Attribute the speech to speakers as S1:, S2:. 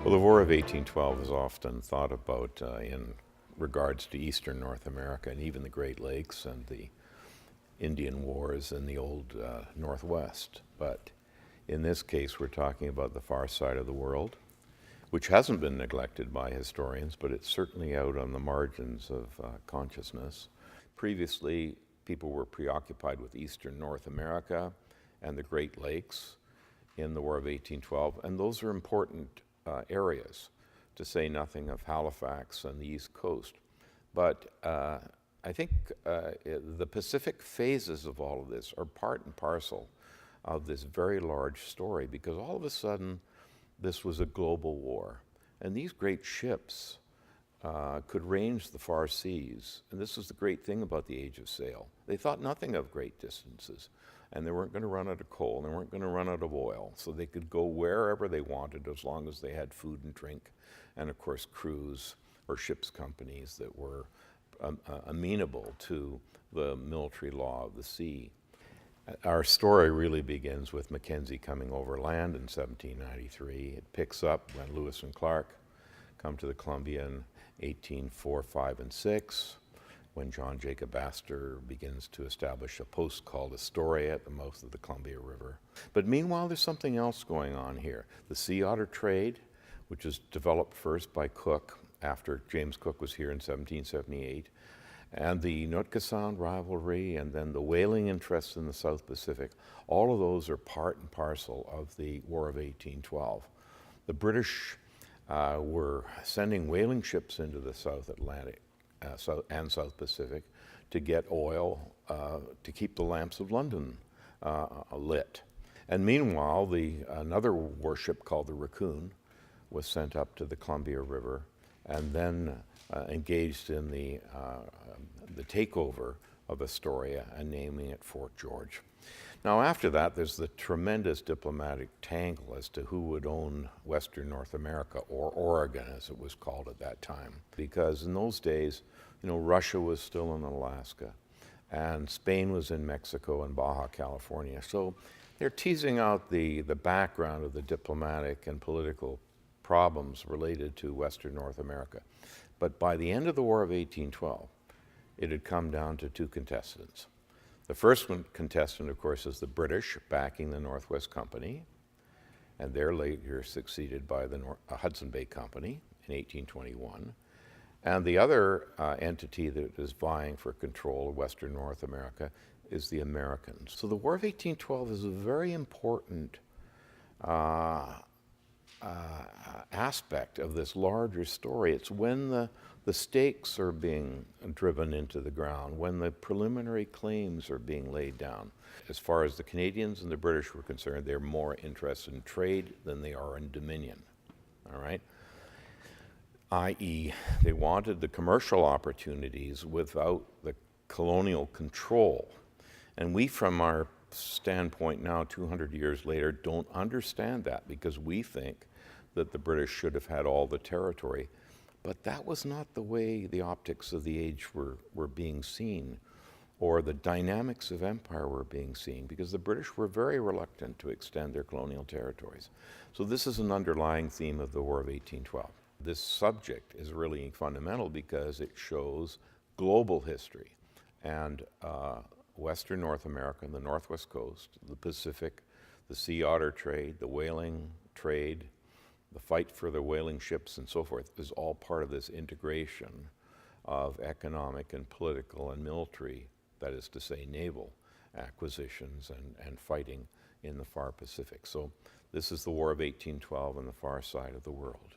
S1: Well, the War of 1812 is often thought about in regards to eastern North America and even the Great Lakes and the Indian Wars in the old Northwest. But in this case, we're talking about the far side of the world, which hasn't been neglected by historians, but it's certainly out on the margins of consciousness. Previously, people were preoccupied with eastern North America and the Great Lakes in the War of 1812, and those are important areas, to say nothing of Halifax and the East Coast. But I think the Pacific phases of all of this are part and parcel of this very large story, because all of a sudden this was a global war. And these great ships could range the far seas. And this was the great thing about the age of sail. They thought nothing of great distances. And they weren't going to run out of coal, and they weren't going to run out of oil. So they could go wherever they wanted as long as they had food and drink. And of course, crews or ship's companies that were amenable to the military law of the sea. Our story really begins with Mackenzie coming overland in 1793. It picks up when Lewis and Clark come to the Columbia in 1804, 5, and 6, when John Jacob Astor begins to establish a post called Astoria at the mouth of the Columbia River. But meanwhile, there's something else going on here. The sea otter trade, which was developed first by Cook after James Cook was here in 1778, and the Nootka Sound rivalry, and then the whaling interests in the South Pacific, all of those are part and parcel of the War of 1812. The British were sending whaling ships into the South Atlantic and South Pacific to get oil to keep the lamps of London lit. And meanwhile, another warship called the Raccoon was sent up to the Columbia River and then engaged in the takeover of Astoria and naming it Fort George. Now after that, there's the tremendous diplomatic tangle as to who would own Western North America, or Oregon as it was called at that time. Because in those days, Russia was still in Alaska, and Spain was in Mexico and Baja California. So they're teasing out the background of the diplomatic and political problems related to Western North America. But by the end of the War of 1812, it had come down to two contestants. The first contestant, of course, is the British backing the Northwest Company, and they're later succeeded by the Hudson Bay Company in 1821. And the other entity that is vying for control of Western North America is the Americans. So the War of 1812 is a very important aspect of this larger story. It's when the stakes are being driven into the ground, when the preliminary claims are being laid down. As far as the Canadians and the British were concerned, they're more interested in trade than they are in dominion, all right? i.e., they wanted the commercial opportunities without the colonial control. And we, from our standpoint now, 200 years later, don't understand that, because we think that the British should have had all the territory. But that was not the way the optics of the age were being seen, or the dynamics of empire were being seen, because the British were very reluctant to extend their colonial territories. So this is an underlying theme of the War of 1812. This subject is really fundamental because it shows global history, and Western North America and the Northwest Coast, the Pacific, the sea otter trade, the whaling trade, the fight for the whaling ships and so forth is all part of this integration of economic and political and military, that is to say naval acquisitions and fighting in the far Pacific. So this is the War of 1812 on the far side of the world.